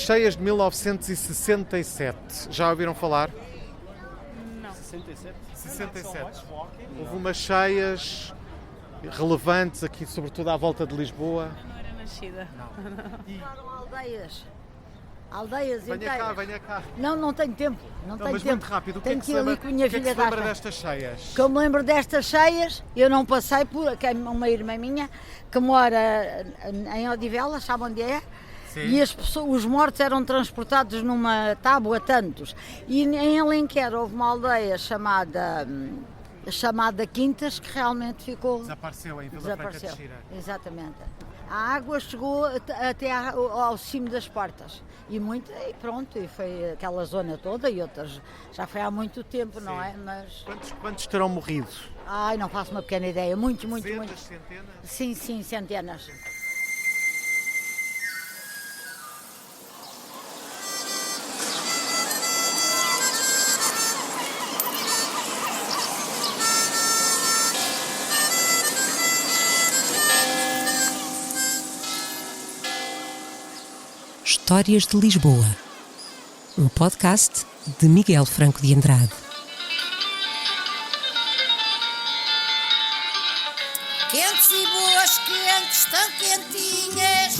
cheias de 1967. Já ouviram falar? Não. 67. Houve umas cheias relevantes aqui, sobretudo à volta de Lisboa. Não era nascida. Aldeias inteiras. Venha cá. Não tenho tempo. Não tenho mas tempo. muito rápido. O que Tenho é que que se ir ali lembra, com a minha o que é que filha se lembra gasta. destas cheias? Que eu me lembro destas cheias, eu não passei por aqui, uma irmã minha que mora em Odivelas, sabe onde é? Sim. E os mortos eram transportados numa tábua tantos. E em Alenquer houve uma aldeia chamada Quintas que realmente ficou... Desapareceu em Vila Franca de Xira. Exatamente. A água chegou até ao cimo das portas e pronto, e foi aquela zona toda e outras, já foi há muito tempo, não é? Mas... Quantos terão morrido? Ai, não faço uma pequena ideia, muitos. Centenas? Sim, centenas. Histórias de Lisboa, um podcast de Miguel Franco de Andrade. Quentes e boas, quentes, tão quentinhas.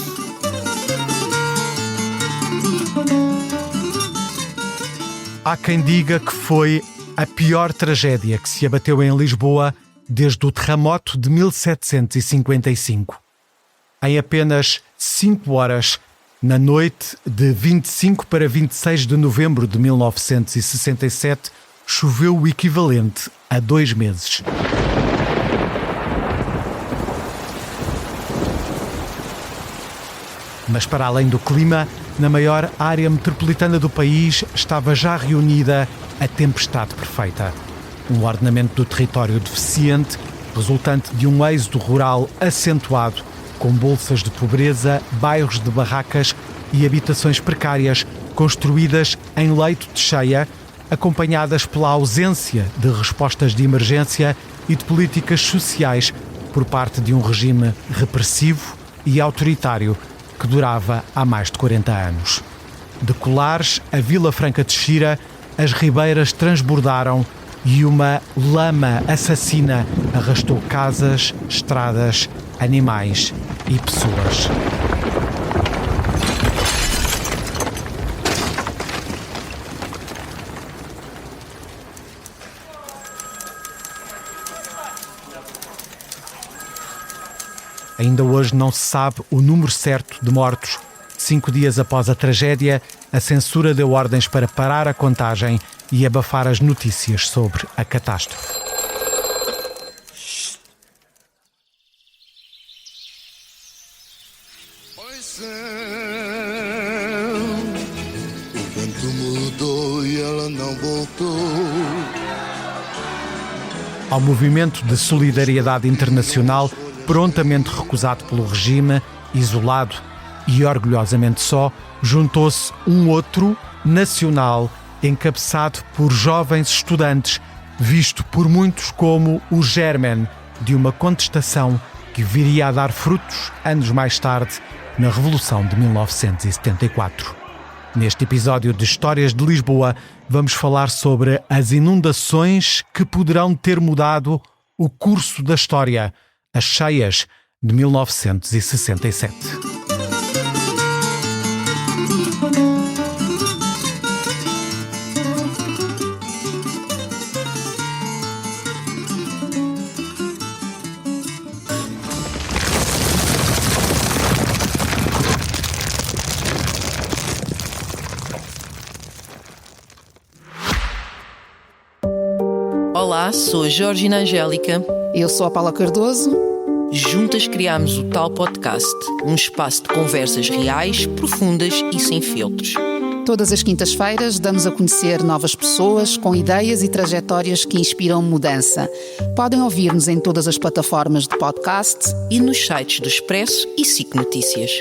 Há quem diga que foi a pior tragédia que se abateu em Lisboa desde o terremoto de 1755. Em apenas 5 horas, na noite de 25 para 26 de novembro de 1967, choveu o equivalente a 2 meses. Mas para além do clima, na maior área metropolitana do país estava já reunida a tempestade perfeita. Um ordenamento do território deficiente, resultante de um êxodo rural acentuado, com bolsas de pobreza, bairros de barracas e habitações precárias construídas em leito de cheia, acompanhadas pela ausência de respostas de emergência e de políticas sociais por parte de um regime repressivo e autoritário que durava há mais de 40 anos. De Colares a Vila Franca de Xira, as ribeiras transbordaram e uma lama assassina arrastou casas, estradas, animais e pessoas. Ainda hoje não se sabe o número certo de mortos. 5 dias após a tragédia, a censura deu ordens para parar a contagem e abafar as notícias sobre a catástrofe. O vento mudou e ela não voltou. Ao movimento de solidariedade internacional, prontamente recusado pelo regime, isolado e orgulhosamente só, juntou-se um outro, nacional, encabeçado por jovens estudantes, visto por muitos como o germen de uma contestação que viria a dar frutos anos mais tarde na Revolução de 1974. Neste episódio de Histórias de Lisboa, vamos falar sobre as inundações que poderão ter mudado o curso da história, as cheias de 1967. Olá, sou a Georgina Angélica. Eu sou a Paula Cardoso. Juntas criámos o Tal Podcast, um espaço de conversas reais, profundas e sem filtros. Todas as quintas-feiras damos a conhecer novas pessoas com ideias e trajetórias que inspiram mudança. Podem ouvir-nos em todas as plataformas de podcast e nos sites do Expresso e SIC Notícias.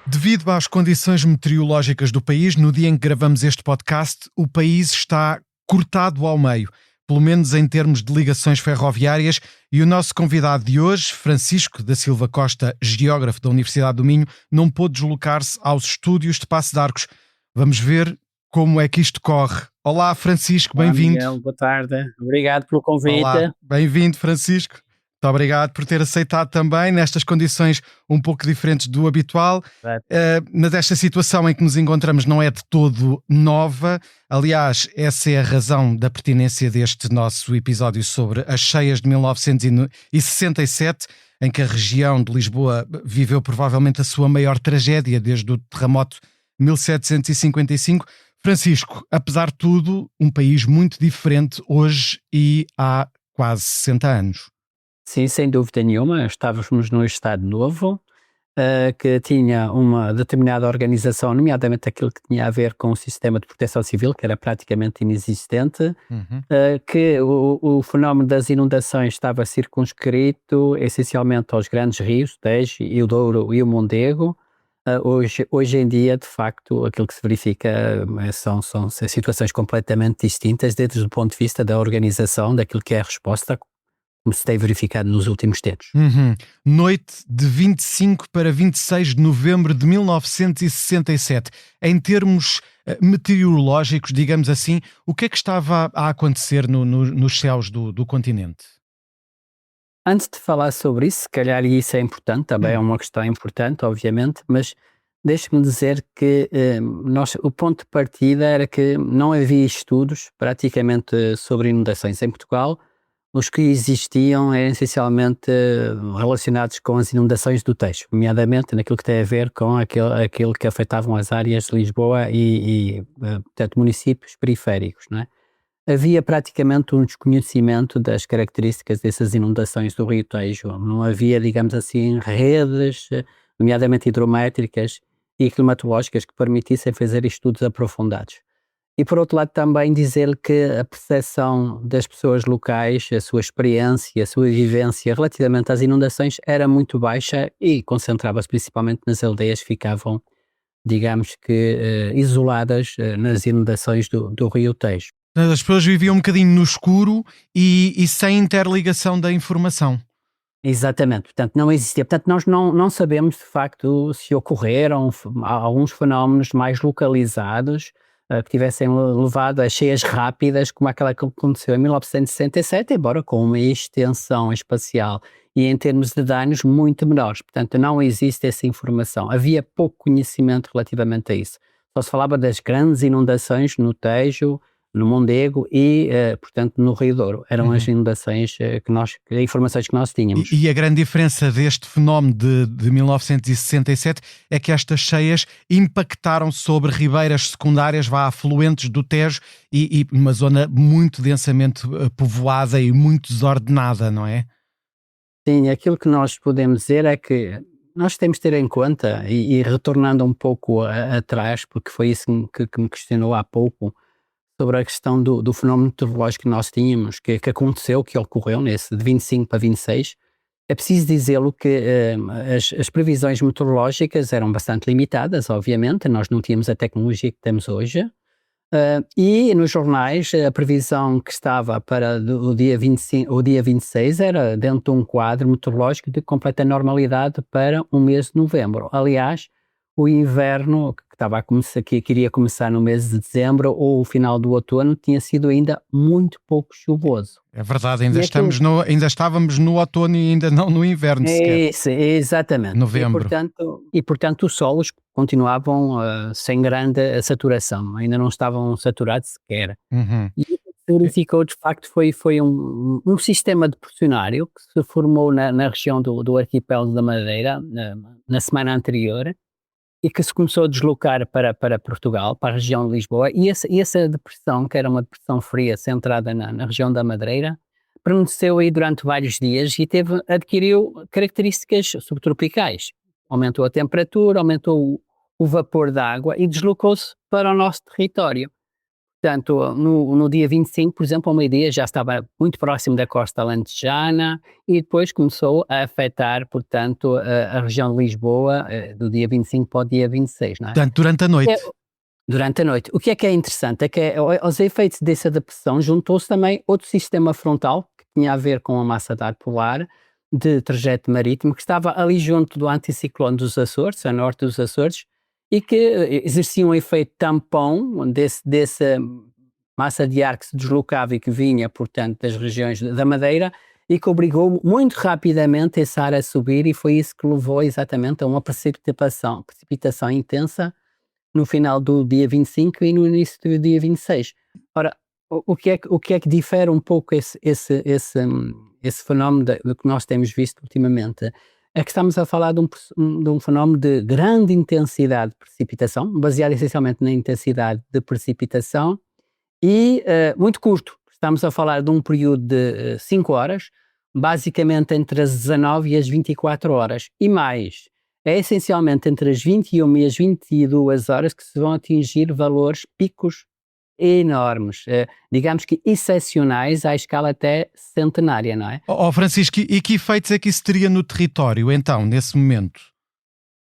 Devido às condições meteorológicas do país, no dia em que gravamos este podcast, o país está cortado ao meio. pelo menos em termos de ligações ferroviárias, e o nosso convidado de hoje, Francisco da Silva Costa, geógrafo da Universidade do Minho, não pôde deslocar-se aos estúdios de Paços de Arcos. Vamos ver como é que isto corre. Olá, Francisco, bem-vindo. Miguel, boa tarde. Obrigado pelo convite. Olá, bem-vindo, Francisco. Muito obrigado por ter aceitado também, nestas condições um pouco diferentes do habitual. Mas esta situação em que nos encontramos não é de todo nova. Aliás, essa é a razão da pertinência deste nosso episódio sobre as cheias de 1967, em que a região de Lisboa viveu provavelmente a sua maior tragédia desde o terremoto de 1755. Francisco, apesar de tudo, um país muito diferente hoje e há quase 60 anos. Sim, sem dúvida nenhuma. Estávamos num Estado novo, que tinha uma determinada organização, nomeadamente aquilo que tinha a ver com o sistema de proteção civil, que era praticamente inexistente, que o fenómeno das inundações estava circunscrito essencialmente aos grandes rios, o Tejo e o Douro e o Mondego. Hoje em dia, de facto, aquilo que se verifica são situações completamente distintas desde o ponto de vista da organização, daquilo que é a resposta, como se tem verificado nos últimos tempos. Noite de 25 para 26 de novembro de 1967. Em termos meteorológicos, digamos assim, o que é que estava a acontecer nos céus do continente? Antes de falar sobre isso, se calhar isso é importante, também é uma questão importante, obviamente, mas deixe-me dizer que o ponto de partida era que não havia estudos praticamente sobre inundações em Portugal. Os que existiam eram essencialmente relacionados com as inundações do Tejo, nomeadamente naquilo que tem a ver com aquilo que afetavam as áreas de Lisboa e portanto, municípios periféricos, não é? Havia praticamente um desconhecimento das características dessas inundações do Rio Tejo. Não havia, digamos assim, redes, nomeadamente hidrométricas e climatológicas, que permitissem fazer estudos aprofundados. E, por outro lado, também dizer que a percepção das pessoas locais, a sua experiência, a sua vivência relativamente às inundações era muito baixa e concentrava-se principalmente nas aldeias que ficavam, digamos que, isoladas nas inundações do Rio Tejo. As pessoas viviam um bocadinho no escuro e sem interligação da informação. Exatamente, portanto não existia, portanto nós não sabemos de facto se ocorreram alguns fenómenos mais localizados que tivessem levado a cheias rápidas como aquela que aconteceu em 1967, embora com uma extensão espacial e em termos de danos muito menores. Portanto, não existe essa informação. Havia pouco conhecimento relativamente a isso. Só se falava das grandes inundações no Tejo, no Mondego e, portanto, no Rio Douro. Eram as inundações informações que nós tínhamos. E a grande diferença deste fenómeno de 1967 é que estas cheias impactaram sobre ribeiras secundárias, afluentes do Tejo e uma zona muito densamente povoada e muito desordenada, não é? Sim, aquilo que nós podemos dizer é que nós temos de ter em conta, e retornando um pouco atrás, porque foi isso que me questionou há pouco, sobre a questão do fenómeno meteorológico que nós tínhamos, que aconteceu, que ocorreu nesse de 25 para 26, é preciso dizê-lo que as previsões meteorológicas eram bastante limitadas, obviamente, nós não tínhamos a tecnologia que temos hoje, e nos jornais a previsão que estava para o dia 25, o dia 26 era dentro de um quadro meteorológico de completa normalidade para o mês de novembro. Aliás, o inverno que iria começar no mês de dezembro ou o final do outono tinha sido ainda muito pouco chuvoso. É verdade, ainda estávamos no outono e ainda não no inverno sequer. Isso, exatamente. Novembro. E portanto os solos continuavam sem grande saturação, ainda não estavam saturados sequer. E o que se verificou de facto foi um sistema depressionário que se formou na região do arquipélago da Madeira na semana anterior, e que se começou a deslocar para Portugal, para a região de Lisboa, e essa depressão, que era uma depressão fria centrada na região da Madeira, permaneceu aí durante vários dias e adquiriu características subtropicais. Aumentou a temperatura, aumentou o vapor da água e deslocou-se para o nosso território. Portanto, no dia 25, por exemplo, ao meio-dia já estava muito próximo da costa alentejana e depois começou a afetar, portanto, a região de Lisboa do dia 25 para o dia 26, não é? Portanto, durante a noite. durante a noite. O que é interessante é que aos efeitos dessa depressão juntou-se também outro sistema frontal que tinha a ver com a massa de ar polar de trajeto marítimo que estava ali junto do anticiclone dos Açores, a norte dos Açores, e que exercia um efeito tampão dessa massa de ar que se deslocava e que vinha, portanto, das regiões da Madeira e que obrigou muito rapidamente esse ar a subir e foi isso que levou exatamente a uma precipitação intensa no final do dia 25 e no início do dia 26. Ora, o que é que difere um pouco esse fenómeno do que nós temos visto ultimamente? É que estamos a falar de um fenómeno de grande intensidade de precipitação, baseado essencialmente na intensidade de precipitação e muito curto. Estamos a falar de um período de 5 horas, basicamente entre as 19 e as 24 horas. E mais, é essencialmente entre as 21 e as 22 horas que se vão atingir valores picos enormes, digamos que excepcionais à escala até centenária, não é? Francisco, e que efeitos é que isso teria no território, então, nesse momento?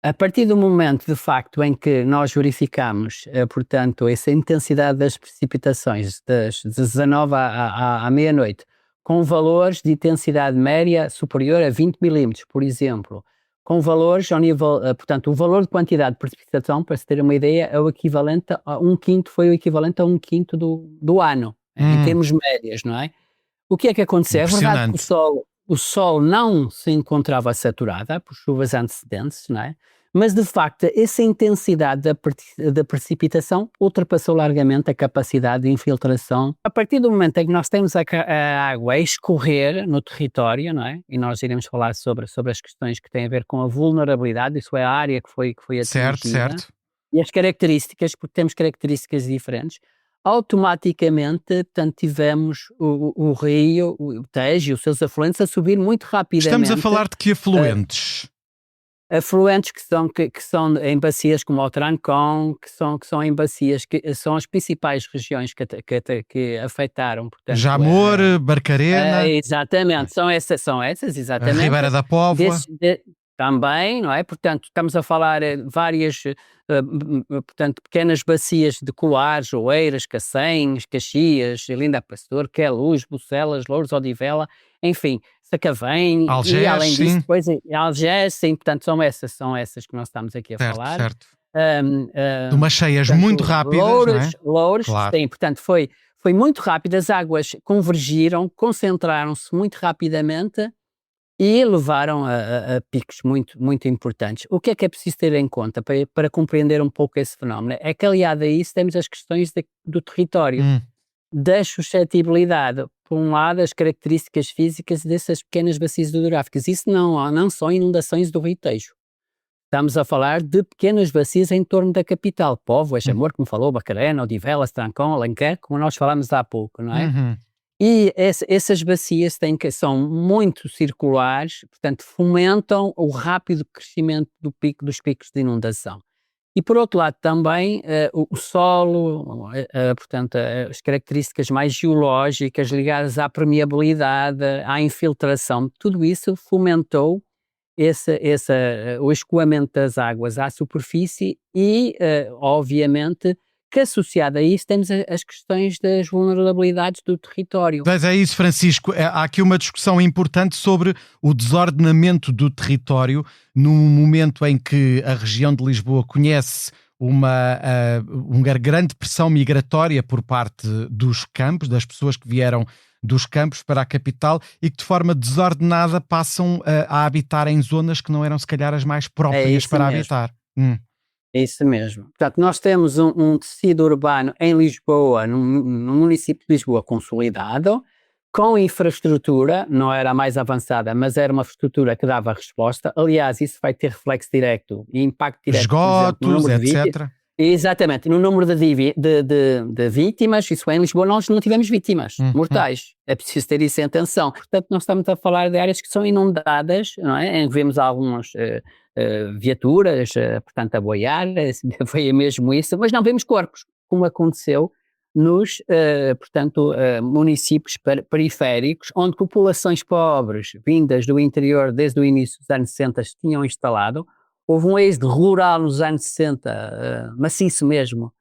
A partir do momento, de facto, em que nós verificamos, portanto, essa intensidade das precipitações das 19 à meia-noite, com valores de intensidade média superior a 20 milímetros, por exemplo, com valores ao nível, portanto, o valor de quantidade de precipitação, para se ter uma ideia, é o equivalente a um quinto do ano, em termos médios, não é? O que é que aconteceu? É verdade que o Sol não se encontrava saturado por chuvas antecedentes, não é? Mas, de facto, essa intensidade da precipitação ultrapassou largamente a capacidade de infiltração. A partir do momento em que nós temos a água a escorrer no território, não é? E nós iremos falar sobre as questões que têm a ver com a vulnerabilidade, isso é a área que foi atingida. Certo. E as características, porque temos características diferentes. Automaticamente, portanto, tivemos o rio, o Tejo e os seus afluentes a subir muito rapidamente. Estamos a falar de que afluentes? Afluentes que são em bacias como o Trancón, que são em bacias que são as principais regiões que afetaram, portanto, Jamor, Barcarena. Exatamente, são essas, exatamente. A Ribeira da Póvoa. Também, não é? Portanto, estamos a falar várias, portanto, pequenas bacias de Colares, Oeiras, Cacém, Caxias, Linda Pastor, Queluz, Bucelas, Louros, Odivela, enfim, Sacavém, Algés, e além disso, sim. depois Algés, sim, portanto, são essas que nós estamos aqui a falar. Certo. De umas cheias portanto, muito rápidas, Louros, claro. sim, portanto, foi muito rápido, as águas convergiram, concentraram-se muito rapidamente e levaram a picos muito, muito importantes. O que é preciso ter em conta para compreender um pouco esse fenómeno? É que, aliado a isso, temos as questões do território, da suscetibilidade. Por um lado, as características físicas dessas pequenas bacias hidrográficas. Isso não são inundações do Rio Tejo. Estamos a falar de pequenas bacias em torno da capital. Póvoa, Jamor, como falou, Barcarena, Odivelas, Trancón, Alenquer, como nós falámos há pouco, não é? E essas bacias são muito circulares, portanto, fomentam o rápido crescimento dos picos de inundação. E, por outro lado, também o solo, portanto, as características mais geológicas ligadas à permeabilidade, à infiltração, tudo isso fomentou o escoamento das águas à superfície e, obviamente, que associado a isso temos as questões das vulnerabilidades do território. Mas é isso, Francisco. Há aqui uma discussão importante sobre o desordenamento do território no momento em que a região de Lisboa conhece uma grande pressão migratória por parte dos campos, das pessoas que vieram dos campos para a capital e que de forma desordenada passam a habitar em zonas que não eram se calhar as mais próprias para habitar. É isso mesmo. Portanto, nós temos um tecido urbano em Lisboa, no município de Lisboa consolidado, com infraestrutura, não era a mais avançada, mas era uma infraestrutura que dava resposta. Aliás, isso vai ter reflexo direto e impacto direto. Esgotos, etc. Exatamente. No número de vítimas, isso é, em Lisboa nós não tivemos vítimas mortais. É preciso ter isso em atenção. Portanto, nós estamos a falar de áreas que são inundadas, não é? Em que vemos algumas viaturas, portanto, a boiar, foi mesmo isso, mas não vemos corpos, como aconteceu nos, municípios periféricos, onde populações pobres, vindas do interior desde o início dos anos 60, se tinham instalado. Houve um êxodo rural nos anos 60, maciço mesmo,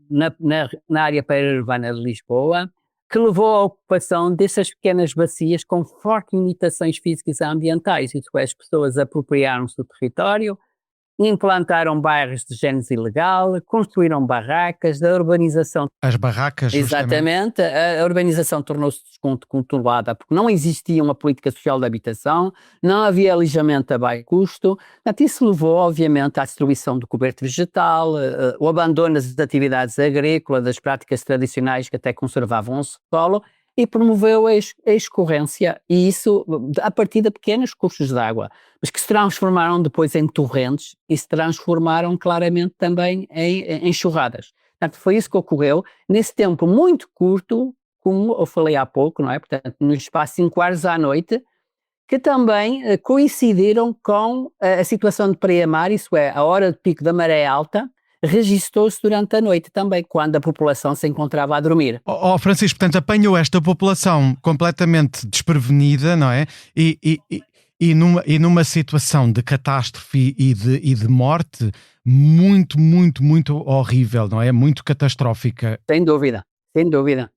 na área periurbana de Lisboa, que levou à ocupação dessas pequenas bacias com fortes limitações físicas e ambientais. Isso é, as pessoas apropriaram-se do território, implantaram bairros de género ilegal, construíram barracas, a urbanização... As barracas, justamente. Exatamente, a urbanização tornou-se descontrolada porque não existia uma política social de habitação, não havia alojamento a baixo custo. Portanto, isso levou, obviamente, à destruição do coberto vegetal, o abandono das atividades agrícolas, das práticas tradicionais que até conservavam o solo, e promoveu a escorrência, e isso a partir de pequenos cursos de água, mas que se transformaram depois em torrentes e se transformaram claramente também em enxurradas. Portanto, foi isso que ocorreu nesse tempo muito curto, como eu falei há pouco, não é? Portanto, no espaço de 5 horas à noite, que também coincidiram com a situação de pré-mar, isso é, a hora de pico da maré alta, registou-se durante a noite também, quando a população se encontrava a dormir. Francisco, portanto, apanhou esta população completamente desprevenida, não é? E numa situação de catástrofe e de morte muito, muito, muito horrível, não é? Muito catastrófica. Sem dúvida, sem dúvida.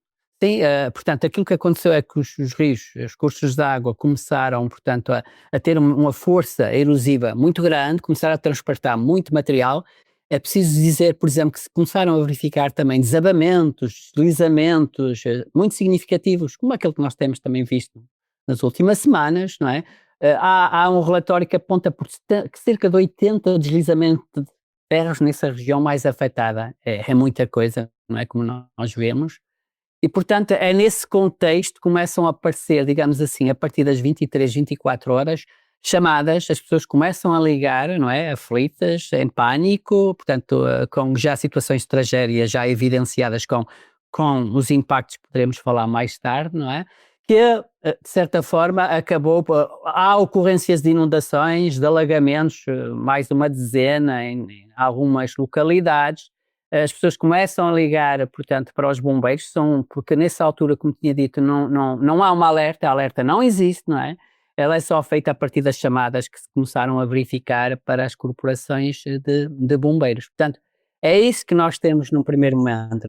Sim, portanto, aquilo que aconteceu é que os rios, os cursos de água começaram, portanto, a ter uma força erosiva muito grande, começaram a transportar muito material. É preciso dizer, por exemplo, que se começaram a verificar também desabamentos, deslizamentos muito significativos, como aquele que nós temos também visto nas últimas semanas, não é? Há um relatório que aponta por cerca de 80 deslizamentos de terras nessa região mais afetada. É muita coisa, não é? Como nós vemos. E, portanto, é nesse contexto que começam a aparecer, digamos assim, a partir das 23, 24 horas, chamadas, as pessoas começam a ligar, não é, aflitas, em pânico, portanto, com já situações de tragédia já evidenciadas com os impactos que poderemos falar mais tarde, não é, que, de certa forma, acabou, há ocorrências de inundações, de alagamentos, mais de uma dezena em algumas localidades. As pessoas começam a ligar, portanto, para os bombeiros, porque nessa altura, como tinha dito, não há uma alerta, a alerta não existe, não é? Ela é só feita a partir das chamadas que se começaram a verificar para as corporações de bombeiros. Portanto, é isso que nós temos no primeiro momento.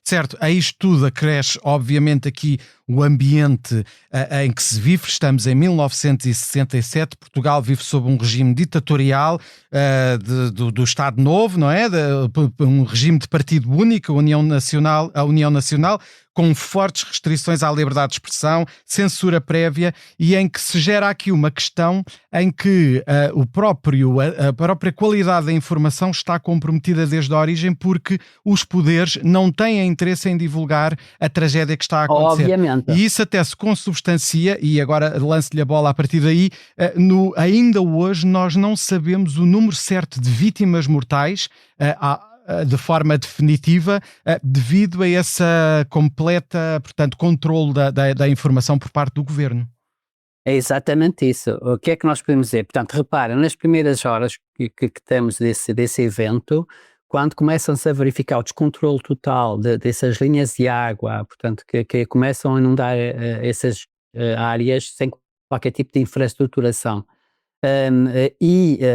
Certo. A isto tudo acresce, obviamente, aqui o ambiente em que se vive. Estamos em 1967, Portugal vive sob um regime ditatorial do Estado Novo, não é? Um regime de partido único, a União Nacional, com fortes restrições à liberdade de expressão, censura prévia, e em que se gera aqui uma questão em que a própria qualidade da informação está comprometida desde a origem, porque os poderes não têm interesse em divulgar a tragédia que está a acontecer. Obviamente. E isso até se consubstancia, e agora lance-lhe a bola a partir daí, ainda hoje nós não sabemos o número certo de vítimas mortais de forma definitiva, devido a essa completa, portanto, controle da informação por parte do governo. É exatamente isso. O que é que nós podemos dizer? Portanto, repara, nas primeiras horas que temos desse evento, quando começam-se a verificar o descontrole total dessas linhas de água, portanto, que começam a inundar essas áreas sem qualquer tipo de infraestruturação,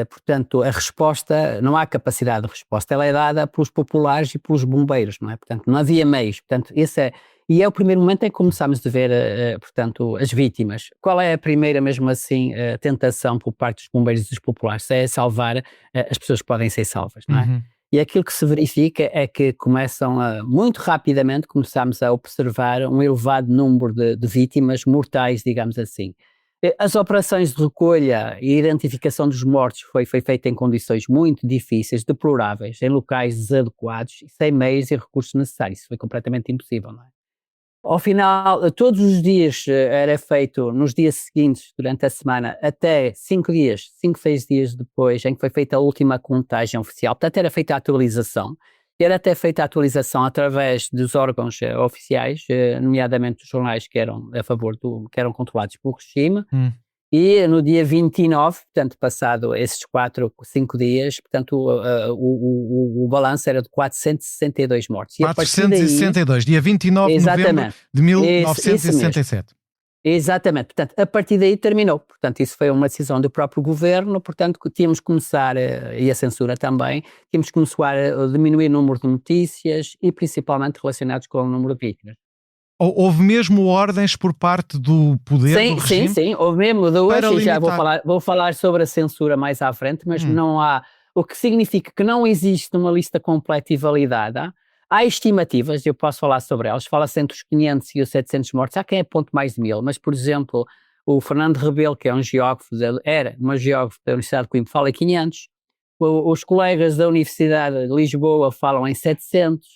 portanto, a resposta, não há capacidade de resposta, ela é dada pelos populares e pelos bombeiros, não é? Portanto, não havia meios. Portanto, e é o primeiro momento em que começamos a ver, portanto, as vítimas. Qual é a primeira, mesmo assim, tentação por parte dos bombeiros e dos populares? É salvar as pessoas que podem ser salvas, não é? Uhum. E aquilo que se verifica é que muito rapidamente, começamos a observar um elevado número de vítimas mortais, digamos assim. As operações de recolha e identificação dos mortos foi feita em condições muito difíceis, deploráveis, em locais desadequados, sem meios e recursos necessários. Isso foi completamente impossível, não é? Ao final, todos os dias era feito, nos dias seguintes, durante a semana, até 5, 6 dias depois, em que foi feita a última contagem oficial. Portanto, era feita a atualização. Era até feita a atualização através dos órgãos oficiais, nomeadamente os jornais que eram que eram controlados pelo regime. E no dia 29, portanto, passado esses 4, 5 dias, portanto, o balanço era de 462 mortes. 462, dia 29 de novembro de 1967. Exatamente, portanto, a partir daí terminou. Portanto, isso foi uma decisão do próprio governo, portanto, que tínhamos que começar, e a censura também, tínhamos que começar a diminuir o número de notícias e principalmente relacionados com o número de vítimas. Houve mesmo ordens por parte do poder do regime? Sim, houve mesmo duas, para e já limitar. vou falar sobre a censura mais à frente, mas não há, o que significa que não existe uma lista completa e validada. Há estimativas, eu posso falar sobre elas, fala-se entre os 500 e os 700 mortos, há quem aponte mais de 1000, mas, por exemplo, o Fernando Rebelo, que é um geógrafo, era um geógrafo da Universidade de Coimbra, fala em 500, os colegas da Universidade de Lisboa falam em 700,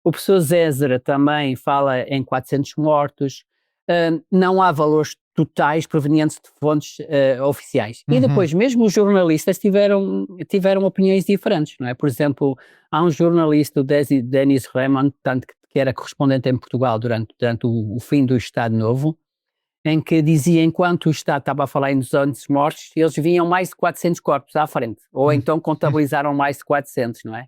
o professor Zézera também fala em 400 mortos, não há valores totais provenientes de fontes oficiais. E depois, mesmo os jornalistas tiveram opiniões diferentes, não é? Por exemplo, há um jornalista, o Denis Raymond, que era correspondente em Portugal durante o fim do Estado Novo, em que dizia, enquanto o Estado estava a falar em 200 mortos, eles viam mais de 400 corpos à frente, ou então contabilizaram mais de 400, não é?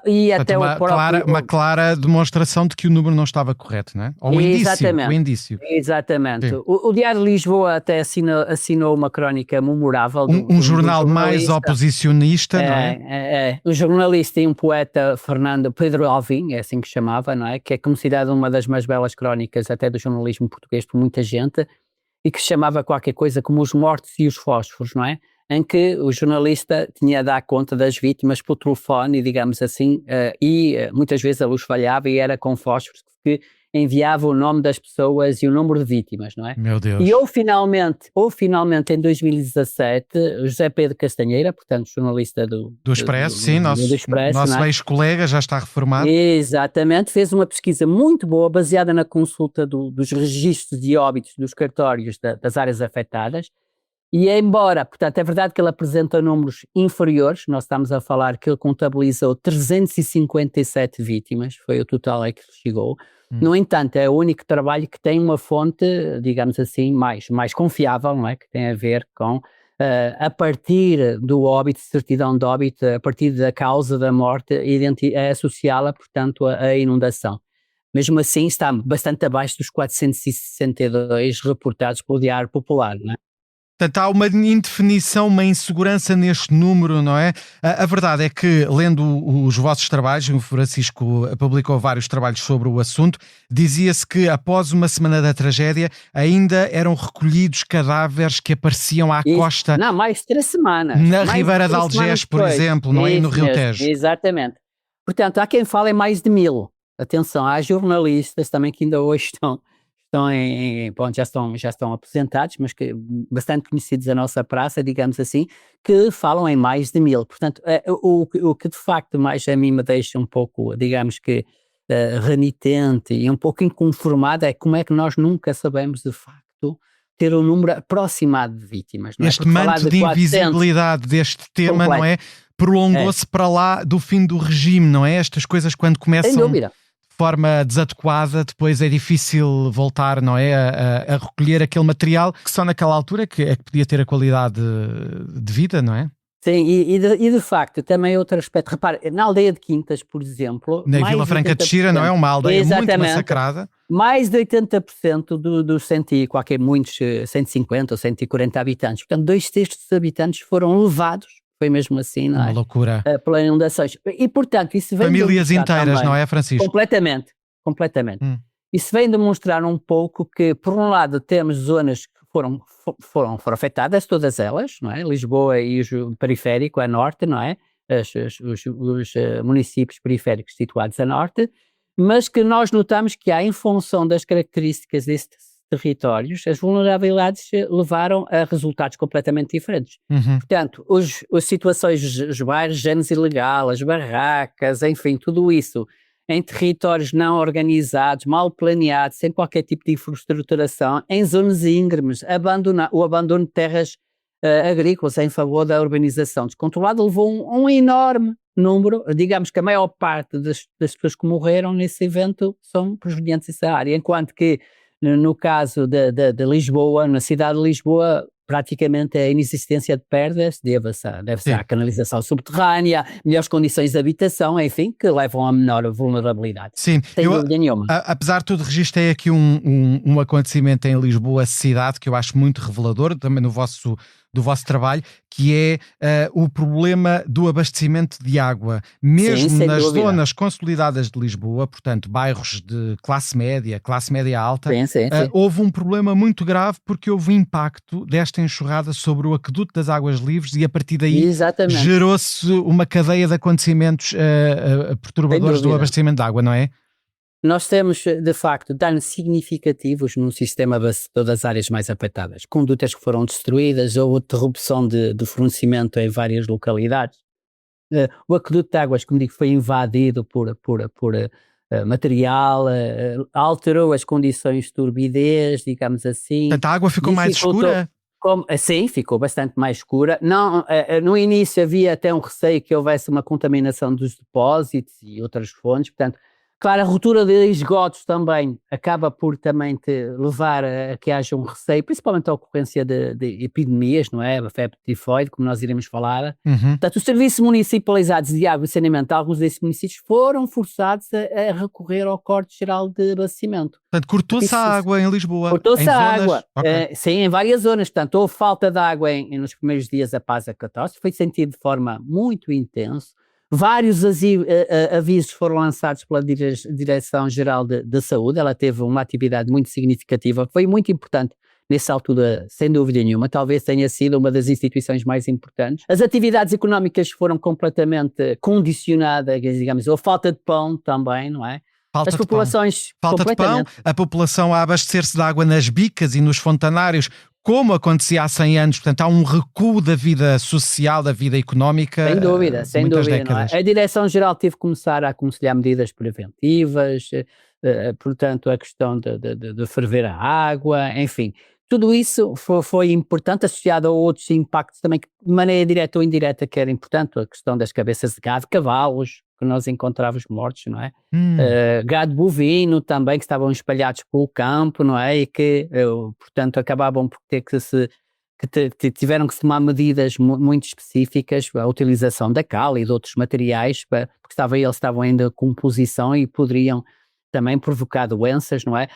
E até Portanto, uma clara demonstração de que o número não estava correto, não é? Ou o indício. Exatamente. O Diário de Lisboa até assinou uma crónica memorável. Um jornal mais oposicionista, não é? Um jornalista e um poeta, Pedro Alvim, é assim que chamava, não é? Que é considerado uma das mais belas crónicas até do jornalismo português por muita gente, e que se chamava qualquer coisa como Os Mortos e os Fósforos, não é? Em que o jornalista tinha a dar conta das vítimas por telefone, digamos assim, e muitas vezes a luz falhava e era com fósforos que enviava o nome das pessoas e o número de vítimas, não é? Meu Deus. E ou finalmente em 2017, o José Pedro Castanheira, portanto jornalista do Expresso, do Expresso, nosso ex-colega, já está reformado. Exatamente, fez uma pesquisa muito boa, baseada na consulta dos registros de óbitos dos cartórios das áreas afetadas. E embora, portanto, é verdade que ele apresenta números inferiores, nós estamos a falar que ele contabilizou 357 vítimas, foi o total a que chegou. No entanto, é o único trabalho que tem uma fonte, digamos assim, mais confiável, não é? Que tem a ver com, a partir do óbito, certidão de óbito, a partir da causa da morte, associá-la, portanto, à inundação. Mesmo assim, está bastante abaixo dos 462 reportados pelo Diário Popular, não é? Portanto, há uma indefinição, uma insegurança neste número, não é? A verdade é que, lendo os vossos trabalhos, o Francisco publicou vários trabalhos sobre o assunto, dizia-se que após uma semana da tragédia ainda eram recolhidos cadáveres que apareciam à costa. Não, mais de 3 semanas. Na Ribeira de Algés, por exemplo, não é? E no Rio Tejo. Exatamente. Portanto, há quem fale em mais de 1000. Atenção, há jornalistas também que ainda hoje estão já estão aposentados, mas que bastante conhecidos da nossa praça, digamos assim, que falam em mais de 1000. Portanto, o que de facto mais a mim me deixa um pouco, digamos que, renitente e um pouco inconformado é como é que nós nunca sabemos de facto ter um número aproximado de vítimas. Não é? Este manto de invisibilidade deste tema, não é? Prolongou-se para lá do fim do regime, não é? Estas coisas quando começam... Sem dúvida. Forma desadequada, depois é difícil voltar, não é, a recolher aquele material que só naquela altura que podia ter a qualidade de vida, não é? Sim, e de facto também outro aspecto, repare, na aldeia de Quintas, por exemplo, na Vila Franca de Xira, não é? Uma aldeia muito massacrada. Mais de 80% dos 150 ou 140 habitantes, portanto 2/3 dos habitantes foram levados, foi mesmo assim, não é? Uma loucura. Pela inundações. E portanto isso vem famílias inteiras, também, não é, Francisco? Completamente. Isso vem demonstrar um pouco que, por um lado, temos zonas que foram afetadas, todas elas, não é? Lisboa e o periférico, a norte, não é? Os municípios periféricos situados a norte, mas que nós notamos que há, em função das características destes territórios, as vulnerabilidades levaram a resultados completamente diferentes. Portanto, as situações, os bairros de géneros ilegal, as barracas, enfim, tudo isso, em territórios não organizados, mal planeados, sem qualquer tipo de infraestruturação, em zonas íngremes, o abandono de terras agrícolas em favor da urbanização descontrolada levou um enorme número, digamos que a maior parte das pessoas que morreram nesse evento são provenientes dessa área, enquanto que no caso de Lisboa, na cidade de Lisboa, praticamente a inexistência de perdas deve-se à canalização subterrânea, melhores condições de habitação, enfim, que levam a menor vulnerabilidade. Sim, Sem dúvida nenhuma. Apesar de tudo, registrei aqui um acontecimento em Lisboa, cidade, que eu acho muito revelador, também do vosso trabalho, que é o problema do abastecimento de água, mesmo Sim, nas dúvida. zonas consolidadas de Lisboa, portanto, bairros de classe média alta, Sim. houve um problema muito grave porque houve impacto desta enxurrada sobre o aqueduto das Águas Livres e a partir daí Exatamente. gerou-se uma cadeia de acontecimentos perturbadores do abastecimento de água, não é? Nós temos, de facto, danos significativos no sistema abastecedor das áreas mais afetadas. Condutas que foram destruídas ou interrupção de fornecimento em várias localidades. O aqueduto de águas, como digo, foi invadido por material, alterou as condições de turbidez, digamos assim. Portanto, a água ficou mais escura? Sim, ficou bastante mais escura. Não, no início havia até um receio que houvesse uma contaminação dos depósitos e outras fontes, portanto, claro, a ruptura de esgotos também acaba por também levar a que haja um receio, principalmente a ocorrência de epidemias, não é? A febre tifoide, como nós iremos falar. Portanto, os serviços municipalizados de água e saneamento, alguns desses municípios foram forçados a recorrer ao corte geral de abastecimento. Portanto, cortou-se a água em Lisboa? Cortou-se a zonas... água, Okay. sim, em várias zonas. Portanto, houve falta de água nos primeiros dias após a catástrofe, foi sentido de forma muito intensa. Vários avisos foram lançados pela Direção-Geral de Saúde, ela teve uma atividade muito significativa, foi muito importante nessa altura, sem dúvida nenhuma, talvez tenha sido uma das instituições mais importantes. As atividades económicas foram completamente condicionadas, digamos, ou falta de pão também, não é? Falta As populações de pão, a população a abastecer-se de água nas bicas e nos fontanários, como acontecia há 100 anos, portanto há um recuo da vida social, da vida económica. Sem dúvida. Não é? A Direção-Geral teve que começar a aconselhar medidas preventivas, portanto a questão de ferver a água, enfim. Tudo isso foi importante, associado a outros impactos também, que de maneira direta ou indireta, que era importante, a questão das cabeças de gado, cavalos, que nós encontrávamos mortos, não é? Gado bovino também, que estavam espalhados pelo campo, não é? E que, portanto, acabavam por ter tiveram que se tomar medidas muito específicas, a utilização da cal e de outros materiais, porque eles estavam ainda em composição e poderiam também provocar doenças, não é?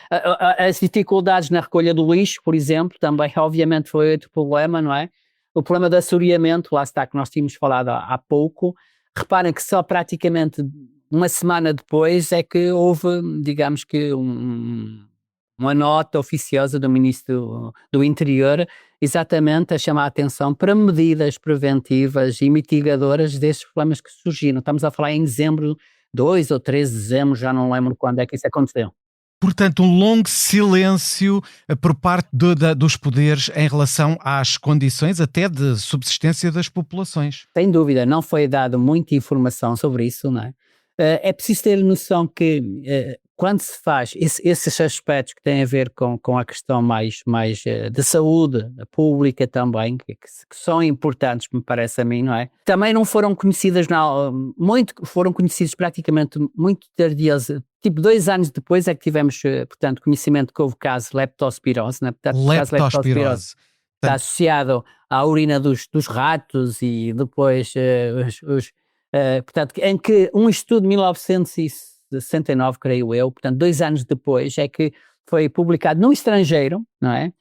As dificuldades na recolha do lixo, por exemplo, também obviamente foi outro problema, não é? O problema do assoreamento, lá está, que nós tínhamos falado há pouco. Reparem que só praticamente uma semana depois é que houve, digamos que uma nota oficiosa do Ministro do Interior, exatamente a chamar a atenção para medidas preventivas e mitigadoras desses problemas que surgiram. Estamos a falar em dezembro, 2 ou 3 de dezembro, já não lembro quando é que isso aconteceu. Portanto, um longo silêncio por parte dos poderes em relação às condições até de subsistência das populações. Sem dúvida, não foi dado muita informação sobre isso, não é? É preciso ter noção que quando se faz esses aspectos que têm a ver com a questão mais de saúde pública também, que são importantes, me parece a mim, não é? Também não foram conhecidas, foram conhecidos praticamente muito tardios, tipo 2 anos depois é que tivemos, portanto, conhecimento que houve caso de leptospirose, não é? Portanto, Leptospirose. Está associado à urina dos ratos e depois portanto, em que um estudo de 1969, creio eu, portanto 2 anos depois, é que foi publicado no estrangeiro, não é?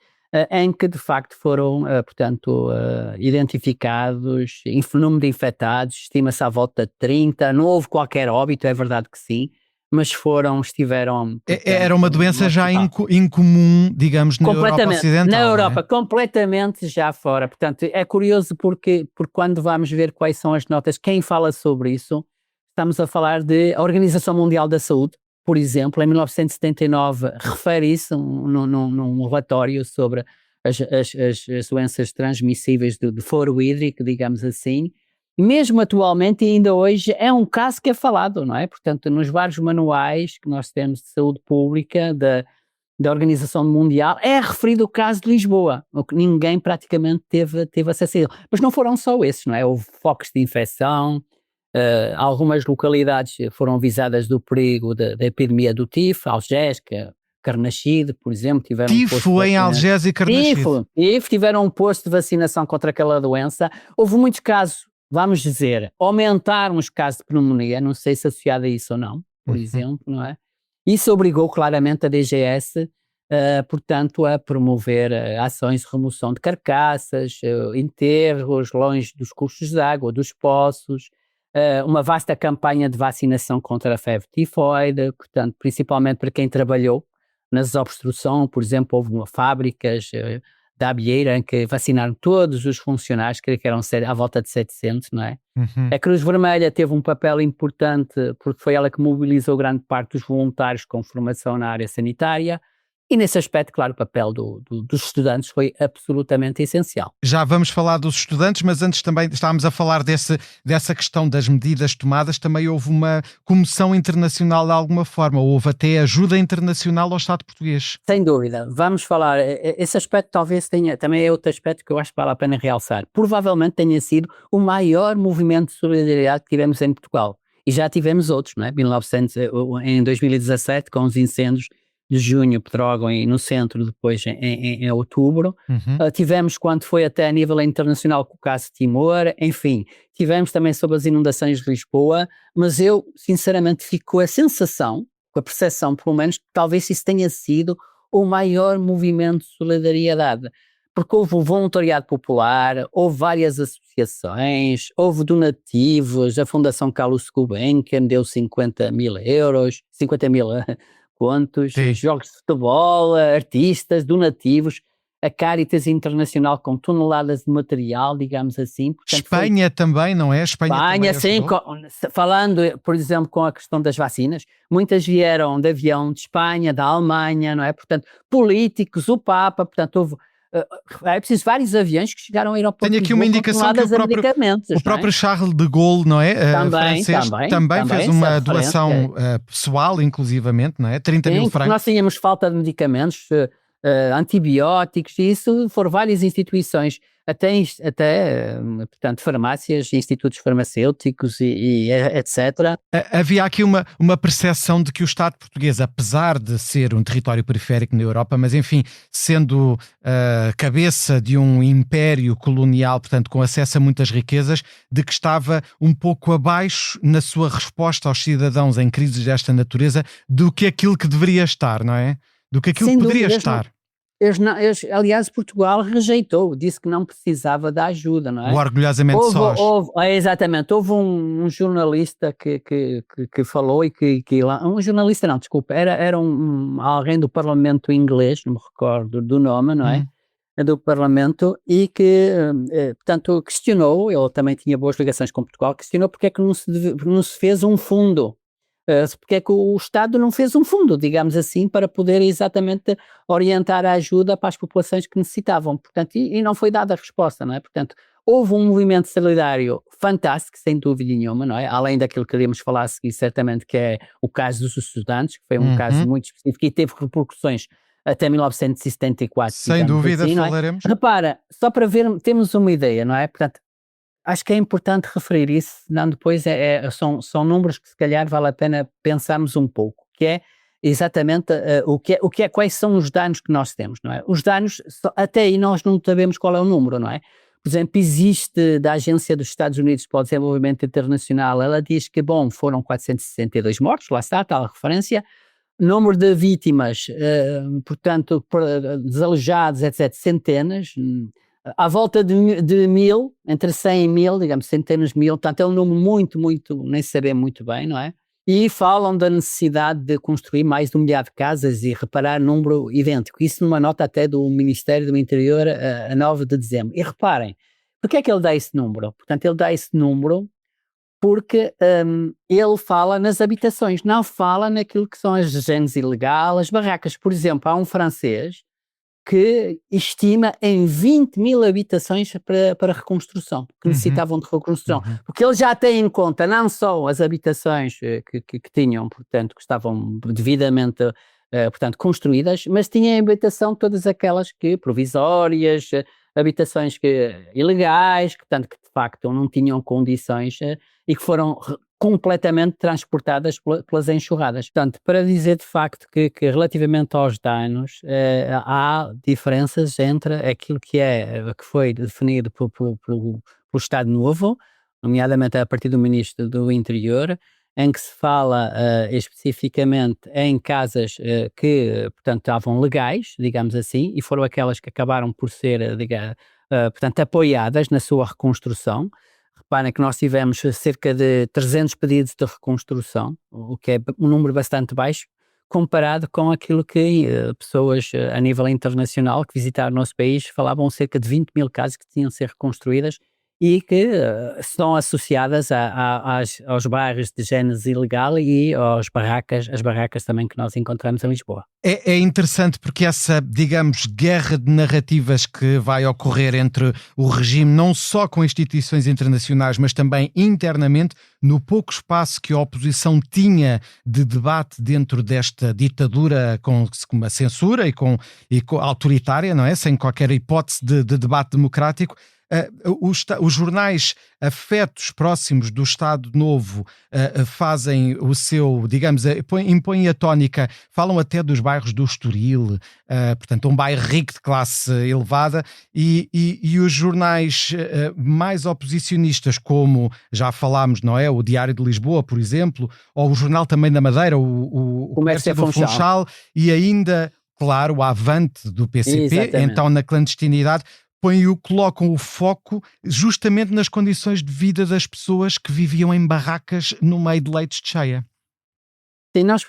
Em que de facto foram, portanto, identificados em número de infectados, estima-se à volta de 30, não houve qualquer óbito, é verdade que sim, mas estiveram... Portanto, era uma doença já incomum, digamos, na Europa Ocidental. Na Europa, completamente já fora. Portanto, é curioso porque quando vamos ver quais são as notas, quem fala sobre isso, estamos a falar de a Organização Mundial da Saúde, por exemplo, em 1979, refere isso num relatório sobre as doenças transmissíveis de foro hídrico, digamos assim. Mesmo atualmente, ainda hoje, é um caso que é falado, não é? Portanto, nos vários manuais que nós temos de saúde pública da Organização Mundial, é referido o caso de Lisboa, o que ninguém praticamente teve acesso a ele. Mas não foram só esses, não é? Houve focos de infecção, algumas localidades foram avisadas do perigo da epidemia do tifo, Algés, que Carnaxide, por exemplo, tiveram um posto Tifo de em vacina- Algés e Carnaxide. Tifo, tiveram um posto de vacinação contra aquela doença. Houve muitos casos, vamos dizer, aumentaram os casos de pneumonia, não sei se associado a isso ou não, por exemplo, não é? Isso obrigou claramente a DGS, portanto, a promover ações de remoção de carcaças, enterros longe dos cursos de água, dos poços, uma vasta campanha de vacinação contra a febre tifoide, portanto, principalmente para quem trabalhou na desobstrução, por exemplo, houve fábricas da Abieira em que vacinaram todos os funcionários, creio que eram à volta de 700, não é? A Cruz Vermelha teve um papel importante porque foi ela que mobilizou grande parte dos voluntários com formação na área sanitária. E nesse aspecto, claro, o papel dos estudantes foi absolutamente essencial. Já vamos falar dos estudantes, mas antes também estávamos a falar dessa questão das medidas tomadas, também houve uma comoção internacional de alguma forma, houve até ajuda internacional ao Estado português. Sem dúvida, vamos falar, esse aspecto talvez tenha, também é outro aspecto que eu acho que vale a pena realçar, provavelmente tenha sido o maior movimento de solidariedade que tivemos em Portugal, e já tivemos outros, não é? Em 2017, com os incêndios de junho, Pedrógão e no centro, depois em outubro. Tivemos quando foi até a nível internacional com o caso de Timor, enfim, tivemos também sobre as inundações de Lisboa, mas eu, sinceramente, fico com a sensação, com a percepção, pelo menos, que talvez isso tenha sido o maior movimento de solidariedade, porque houve o voluntariado popular, houve várias associações, houve donativos, a Fundação Carlos Gulbenkian deu 50 mil euros, 50 mil contos, jogos de futebol, artistas, donativos, a Caritas Internacional com toneladas de material, digamos assim. Portanto, Espanha também, não é? Espanha, sim, falando, por exemplo, com a questão das vacinas, muitas vieram de avião de Espanha, da Alemanha, não é? Portanto, políticos, o Papa, portanto, houve... É preciso vários aviões que chegaram ao aeroporto. Tenho aqui uma indicação que o próprio Charles de Gaulle, não é? Francês, também fez uma doação pessoal, inclusivamente, não é? 30 mil francos. Nós tínhamos falta de medicamentos, antibióticos, e isso foram várias instituições, até portanto, farmácias, institutos farmacêuticos e etc. Havia aqui uma percepção de que o Estado português, apesar de ser um território periférico na Europa, mas enfim, sendo cabeça de um império colonial, portanto com acesso a muitas riquezas, de que estava um pouco abaixo na sua resposta aos cidadãos em crises desta natureza do que aquilo que deveria estar, não é? Do que aquilo que poderia estar. Aliás, Portugal rejeitou, disse que não precisava da ajuda, não é? O orgulhosamente sós. Exatamente, houve um jornalista que falou um jornalista não, desculpa, era alguém do Parlamento inglês, não me recordo do nome, não é? Do Parlamento, e que, portanto, questionou, ele também tinha boas ligações com Portugal, questionou porque é que não se fez um fundo. Porque é que o Estado não fez um fundo, digamos assim, para poder exatamente orientar a ajuda para as populações que necessitavam, portanto, e não foi dada a resposta, não é? Portanto, houve um movimento solidário fantástico, sem dúvida nenhuma, não é? Além daquilo que iríamos falar a seguir, certamente, que é o caso dos estudantes, que foi um caso muito específico e teve repercussões até 1974. Sem dúvida, assim, falaremos. Repara, só para ver, temos uma ideia, não é? Portanto, acho que é importante referir isso, senão depois são números que se calhar vale a pena pensarmos um pouco, que é exatamente quais são os danos que nós temos, não é? Os danos, até aí nós não sabemos qual é o número, não é? Por exemplo, existe da Agência dos Estados Unidos para o Desenvolvimento Internacional, ela diz que, foram 462 mortos, lá está, tal referência, número de vítimas, portanto, desalojados, etc., centenas, à volta de 1.000, entre 100 e 1.000, digamos, centenas de mil, portanto é um número muito, nem se sabe muito bem, não é? E falam da necessidade de construir mais de 1 milhar de casas e reparar número idêntico, isso numa nota até do Ministério do Interior a 9 de dezembro. E reparem, porque é que ele dá esse número? Portanto, ele dá esse número porque ele fala nas habitações, não fala naquilo que são as genes ilegais, as barracas. Por exemplo, há um francês que estima em 20 mil habitações para reconstrução, que necessitavam de reconstrução, porque ele já tem em conta não só as habitações que tinham, portanto, que estavam devidamente portanto, construídas, mas tinha em habitação todas aquelas que provisórias, habitações ilegais, que, portanto, que de facto não tinham condições e que foram completamente transportadas pelas enxurradas. Portanto, para dizer de facto que relativamente aos danos, há diferenças entre aquilo que foi definido pelo Estado Novo, nomeadamente a partir do Ministro do Interior, em que se fala especificamente em casas que, portanto, estavam legais, digamos assim, e foram aquelas que acabaram por ser, portanto, apoiadas na sua reconstrução. Reparem que nós tivemos cerca de 300 pedidos de reconstrução, o que é um número bastante baixo, comparado com aquilo que pessoas a nível internacional que visitaram o nosso país falavam cerca de 20 mil casas que tinham de ser reconstruídas e que estão associadas aos bairros de gênese ilegal e às barracas também que nós encontramos em Lisboa. É interessante porque essa, digamos, guerra de narrativas que vai ocorrer entre o regime, não só com instituições internacionais, mas também internamente, no pouco espaço que a oposição tinha de debate dentro desta ditadura com uma censura e com autoritária, não é? Sem qualquer hipótese de debate democrático. Os jornais afetos próximos do Estado Novo fazem o seu, digamos, impõem a tónica, falam até dos bairros do Estoril, portanto um bairro rico de classe elevada, e os jornais mais oposicionistas, como já falámos, não é? O Diário de Lisboa, por exemplo, ou o Jornal também da Madeira, o Comércio do Funchal, e ainda, claro, o Avante do PCP, Exatamente. Então na clandestinidade, colocam o foco justamente nas condições de vida das pessoas que viviam em barracas no meio de leitos de cheia. Sim, nós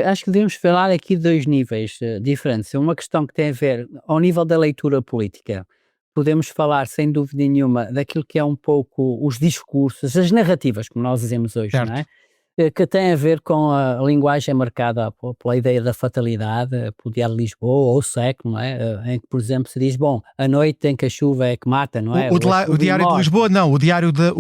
acho que devemos falar aqui de dois níveis diferentes. Uma questão que tem a ver ao nível da leitura política. Podemos falar, sem dúvida nenhuma, daquilo que é um pouco os discursos, as narrativas, como nós dizemos hoje, Certo. não é? Que tem a ver com a linguagem marcada pela ideia da fatalidade, pelo Diário de Lisboa ou o SEC, não é? Em que, por exemplo, se diz, bom, a noite em que a chuva é que mata, não é? O Diário de Lisboa, não, o Diário da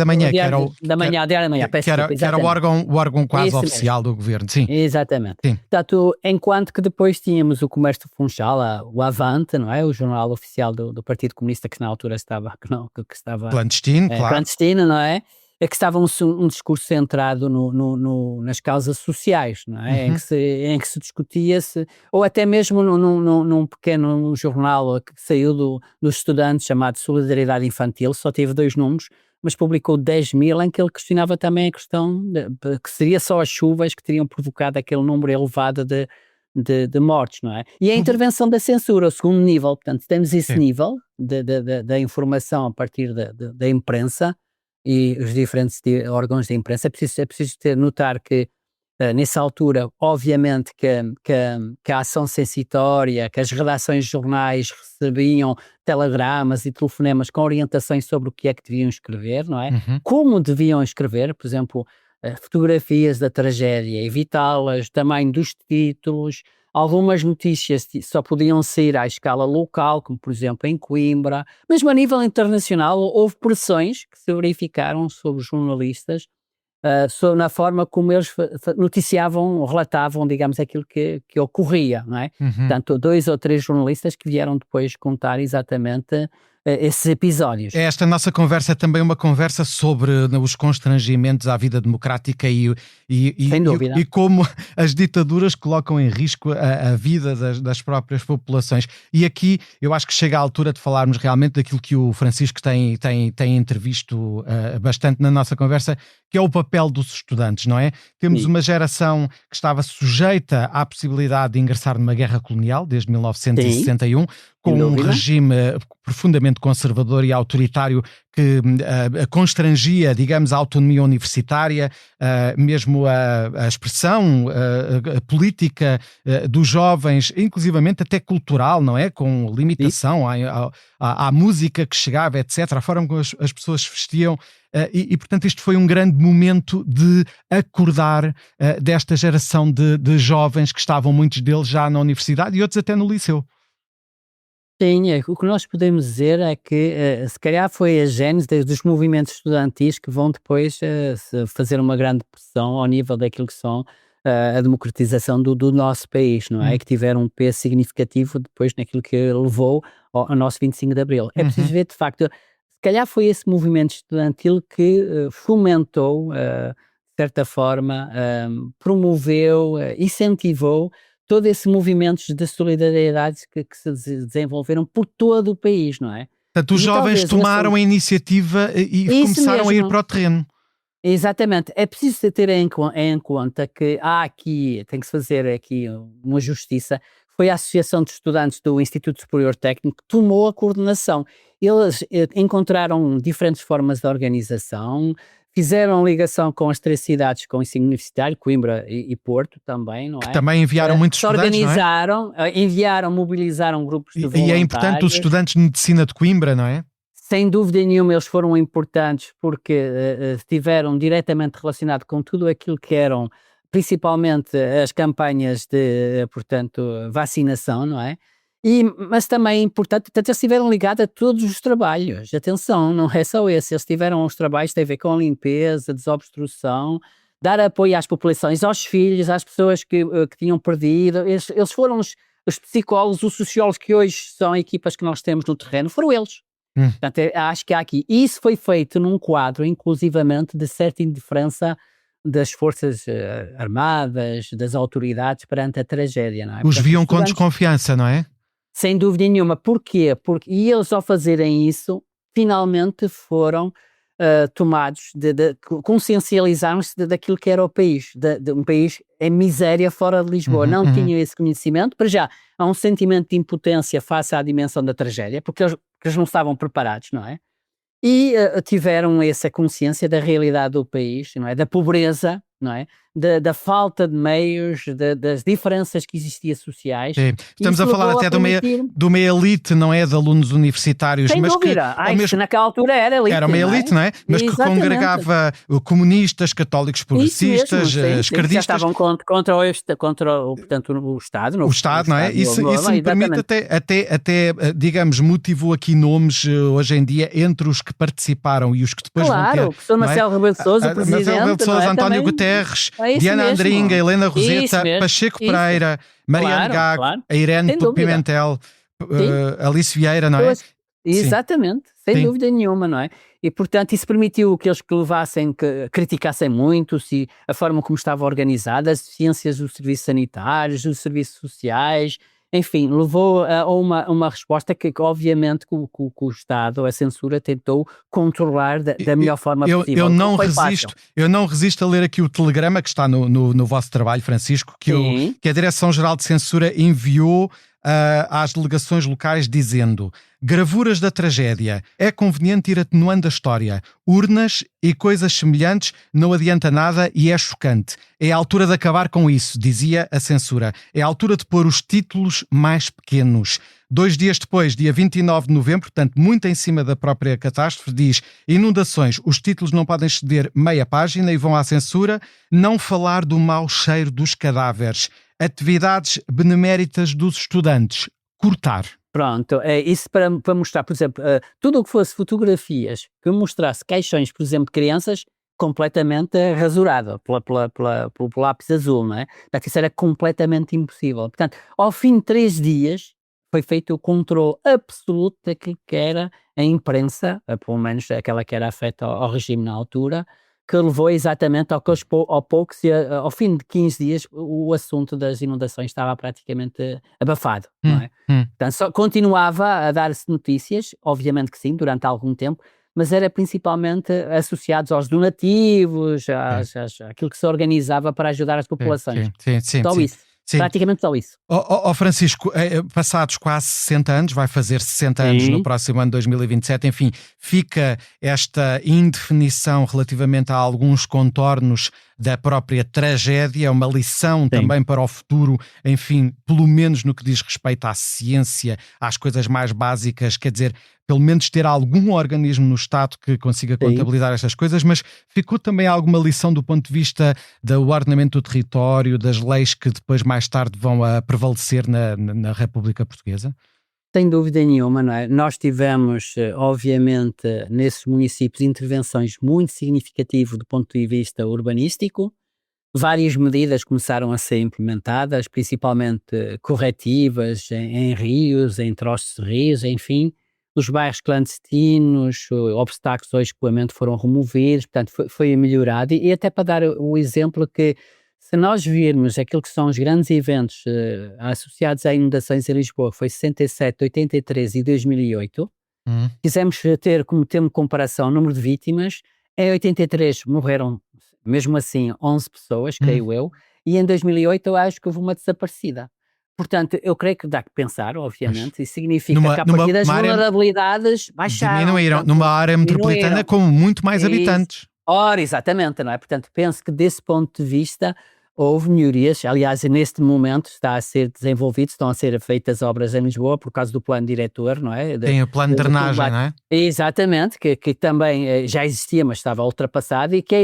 Manhã, o Diário da Manhã, que era o órgão quase Isso oficial do governo, sim. Exatamente. Sim. Portanto, enquanto que depois tínhamos o Comércio do Funchal, o Avante, não é? O jornal oficial do Partido Comunista, que na altura estava Clandestino, claro. clandestino, não é? É que estava um discurso centrado nas causas sociais, não é? Uhum. Em que se discutia-se, ou até mesmo num pequeno jornal que saiu dos estudantes chamado Solidariedade Infantil, só teve 2 números, mas publicou 10.000 em que ele questionava também a questão que seria só as chuvas que teriam provocado aquele número elevado de mortes, não é? E a intervenção da censura, o segundo nível, portanto, temos esse nível da informação a partir da imprensa, e os diferentes órgãos de imprensa. É preciso notar que nessa altura, obviamente que a ação censitória, que as redações de jornais recebiam telegramas e telefonemas com orientações sobre o que é que deviam escrever, não é? Uhum. Como deviam escrever, por exemplo, fotografias da tragédia, evitá-las, tamanho dos títulos. Algumas notícias só podiam sair à escala local, como por exemplo em Coimbra. Mesmo a nível internacional, houve pressões que se verificaram sobre os jornalistas, na forma como eles noticiavam ou relatavam, digamos, aquilo que ocorria, não é? Uhum. Portanto, 2 ou 3 jornalistas que vieram depois contar exatamente esses episódios. Esta nossa conversa é também uma conversa sobre os constrangimentos à vida democrática e como as ditaduras colocam em risco a vida das próprias populações. E aqui eu acho que chega a altura de falarmos realmente daquilo que o Francisco tem entrevisto bastante na nossa conversa, que é o papel dos estudantes, não é? Temos uma geração que estava sujeita à possibilidade de ingressar numa guerra colonial desde 1961, com um regime profundamente conservador e autoritário que constrangia, digamos, a autonomia universitária, mesmo a expressão política dos jovens, inclusivamente até cultural, não é? Com limitação à música que chegava, etc., a forma como as pessoas se vestiam. E, portanto, isto foi um grande momento de acordar desta geração de jovens que estavam, muitos deles já na universidade e outros até no liceu. Sim, o que nós podemos dizer é que se calhar foi a gênese dos movimentos estudantis que vão depois fazer uma grande pressão ao nível daquilo que são a democratização do nosso país, não é? Que tiveram um peso significativo depois naquilo que levou ao nosso 25 de Abril. É preciso ver, de facto, se calhar foi esse movimento estudantil que fomentou, de certa forma, promoveu, incentivou todo esse movimentos de solidariedade que se desenvolveram por todo o país, não é? Portanto, os E jovens talvez tomaram a iniciativa e Isso começaram a ir mesmo. para o terreno. Exatamente. É preciso ter em conta que há aqui, tem que se fazer aqui uma justiça. Foi a Associação de Estudantes do Instituto Superior Técnico que tomou a coordenação. Eles encontraram diferentes formas de organização, fizeram ligação com as 3 cidades com ensino universitário, Coimbra e Porto também, não é? Que também enviaram muitos Se estudantes, não é? organizaram, enviaram, mobilizaram grupos de E voluntários. é importante os estudantes de medicina de Coimbra, não é? Sem dúvida nenhuma, eles foram importantes porque estiveram diretamente relacionados com tudo aquilo que eram, principalmente as campanhas de, portanto, vacinação, não é? Mas também é importante, portanto, eles estiveram ligados a todos os trabalhos. Atenção, não é só esse, eles tiveram os trabalhos que têm a ver com a limpeza, desobstrução, dar apoio às populações, aos filhos, às pessoas que tinham perdido. Eles foram os psicólogos, os sociólogos que hoje são equipas que nós temos no terreno, foram eles. Portanto, acho que há aqui. Isso foi feito num quadro, inclusivamente, de certa indiferença das forças armadas, das autoridades perante a tragédia, não é? Os Portanto, viam com estudantes, desconfiança, não é? sem dúvida nenhuma. Porquê? E eles, ao fazerem isso, finalmente foram tomados, consciencializaram-se daquilo que era o país, de um país em miséria fora de Lisboa. Não tinham esse conhecimento. Para já, há um sentimento de impotência face à dimensão da tragédia, porque eles não estavam preparados, não é? E tiveram essa consciência da realidade do país, não é? Da pobreza, não é? Da falta de meios, das diferenças que existiam sociais. Sim. Estamos Isso a falar levou até permitir, de uma elite, não é? De alunos universitários, sem mas dúvida, que ao mesmo naquela altura era elite. era uma elite, não é? Mas que Exatamente. congregava comunistas, católicos progressistas, Isso mesmo, sim, sim, que já esquerdistas. estavam contra portanto, o Estado. O Estado, não é? Isso me exatamente. permite até, digamos, motivou aqui nomes hoje em dia entre os que participaram e os que depois vão ter. Claro, o professor não é? Marcelo Rebelo de Sousa, o presidente, Marcelo Rebelo de Sousa, não é? António Também, Guterres, é isso Diana mesmo. Andringa, Helena Isso Roseta, mesmo. Pacheco Isso. Pereira, Mariana Claro, Gago, claro. a Irene Sem dúvida. Pimentel, Alice Vieira, não é? Exatamente, sem Sim. dúvida nenhuma, não é? E, portanto, isso permitiu que eles criticassem muito a forma como estava organizada, as deficiências dos serviços sanitários, dos serviços sociais, enfim, levou a uma resposta que obviamente, que o Estado, a censura, tentou controlar da melhor forma possível. Eu não resisto a ler aqui o telegrama que está no vosso trabalho, Francisco, que a Direção-Geral de Censura enviou às delegações locais dizendo: gravuras da tragédia, é conveniente ir atenuando a história, urnas e coisas semelhantes não adianta nada e é chocante. É a altura de acabar com isso, dizia a censura. É a altura de pôr os títulos mais pequenos. 2 dias depois, dia 29 de novembro, portanto muito em cima da própria catástrofe, diz: inundações, os títulos não podem exceder meia página e vão à censura. Não falar do mau cheiro dos cadáveres. Atividades beneméritas dos estudantes. Cortar. Pronto, é isso para mostrar, por exemplo, tudo o que fosse fotografias que mostrasse caixões, por exemplo, de crianças, completamente rasurado pelo lápis azul, não é? Portanto, isso era completamente impossível. Portanto, ao fim de 3 dias, foi feito o controle absoluto daquilo que era a imprensa, pelo menos aquela que era afeta ao regime na altura, que levou exatamente ao pouco, ao fim de 15 dias, o assunto das inundações estava praticamente abafado, não é? Portanto, só continuava a dar-se notícias, obviamente que sim, durante algum tempo, mas era principalmente associados aos donativos, àquilo que se organizava para ajudar as populações. Sim. Isso. Sim. Praticamente só isso. Francisco, passados quase 60 anos, vai fazer 60 anos no próximo ano 2027, enfim, fica esta indefinição relativamente a alguns contornos da própria tragédia, uma lição também para o futuro, enfim, pelo menos no que diz respeito à ciência, às coisas mais básicas, quer dizer, pelo menos ter algum organismo no Estado que consiga contabilizar estas coisas, mas ficou também alguma lição do ponto de vista do ordenamento do território, das leis que depois mais tarde vão a prevalecer na República Portuguesa? Sem dúvida nenhuma, não é? Nós tivemos, obviamente, nesses municípios, intervenções muito significativas do ponto de vista urbanístico. Várias medidas começaram a ser implementadas, principalmente corretivas em rios, em troços de rios, enfim, dos bairros clandestinos, obstáculos ao escoamento foram removidos, portanto foi melhorado. E até para dar o exemplo que, se nós virmos aquilo que são os grandes eventos associados a inundações em Lisboa, foi 67, 83 e 2008, quisemos ter como termo de comparação o número de vítimas. Em 83 morreram, mesmo assim, 11 pessoas, creio eu, e em 2008 eu acho que houve uma desaparecida. Portanto, eu creio que dá que pensar, obviamente, e significa que a partir das vulnerabilidades baixaram. Diminuíram numa área metropolitana com muito mais habitantes. Ora, exatamente, não é? Portanto, penso que desse ponto de vista houve melhorias. Aliás, neste momento estão a ser feitas obras em Lisboa por causa do plano diretor, não é? Tem o plano de drenagem, não é? Exatamente, que também já existia, mas estava ultrapassado, e que é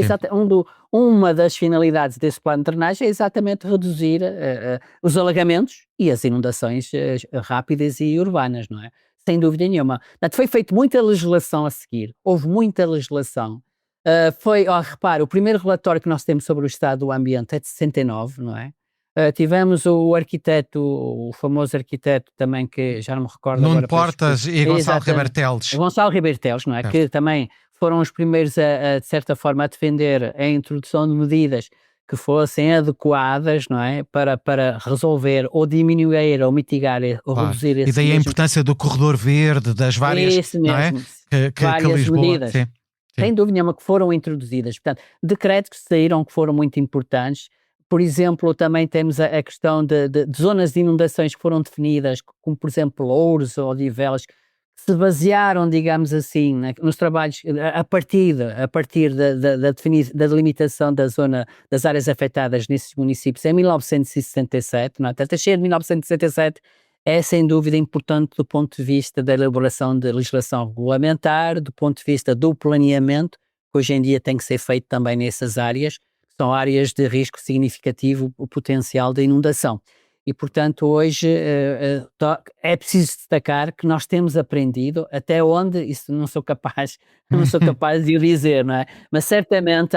uma das finalidades desse plano de drenagem é exatamente reduzir os alagamentos e as inundações rápidas e urbanas, não é? Sem dúvida nenhuma. Portanto, foi feita muita legislação a seguir, houve muita legislação. Repare, o primeiro relatório que nós temos sobre o estado do ambiente é de 69, não é? Tivemos o famoso arquiteto também, que já não me recordo Nuno agora. Portas e Gonçalo Ribeiro Teles. Gonçalo Ribeiro Teles, não é? Que também foram os primeiros, de certa forma, a defender a introdução de medidas que fossem adequadas, não é? Para resolver ou diminuir ou mitigar ou reduzir esse. E daí a importância do corredor verde, das várias, não é? Várias Lisboa, medidas. Sim. Sem dúvida nenhuma que foram introduzidas. Portanto, decretos que saíram que foram muito importantes. Por exemplo, também temos a questão de zonas de inundações que foram definidas, como por exemplo Ouros ou Odivelas, que se basearam, digamos assim, nos trabalhos a partir da delimitação da zona das áreas afetadas nesses municípios em 1967. Não é? Portanto, a cheia de 1967 é sem dúvida importante do ponto de vista da elaboração de legislação regulamentar, do ponto de vista do planeamento, que hoje em dia tem que ser feito também nessas áreas, que são áreas de risco significativo, o potencial de inundação. E, portanto, hoje é preciso destacar que nós temos aprendido, até onde, isso não sou capaz de o dizer, não é? Mas certamente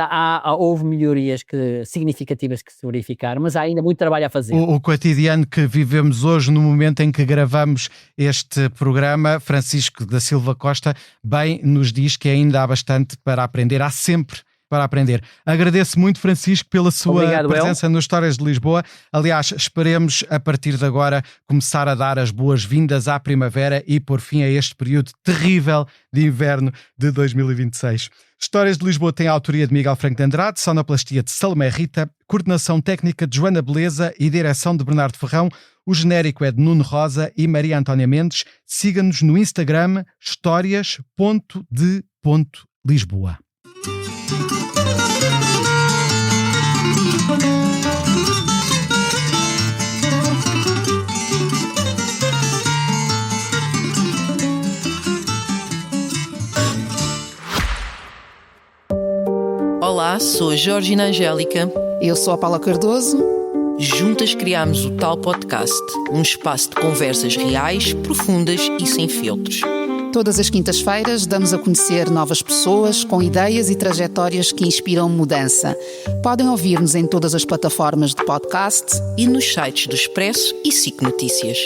houve melhorias significativas que se verificaram, mas há ainda muito trabalho a fazer. O cotidiano que vivemos hoje, no momento em que gravamos este programa, Francisco da Silva Costa, bem nos diz que ainda há bastante para aprender, há sempre para aprender. Agradeço muito, Francisco, pela sua presença no Histórias de Lisboa. Aliás, esperemos a partir de agora começar a dar as boas-vindas à primavera e pôr fim a este período terrível de inverno de 2026. Histórias de Lisboa tem a autoria de Miguel Franco de Andrade, sonoplastia de Salomé Rita, coordenação técnica de Joana Beleza e direção de Bernardo Ferrão. O genérico é de Nuno Rosa e Maria Antónia Mendes. Siga-nos no Instagram histórias.de.lisboa. Olá, sou a Georgina Angélica. Eu sou a Paula Cardoso. Juntas criámos o Tal Podcast, um espaço de conversas reais, profundas e sem filtros. Todas as quintas-feiras damos a conhecer novas pessoas com ideias e trajetórias que inspiram mudança. Podem ouvir-nos em todas as plataformas de podcast e nos sites do Expresso e SIC Notícias.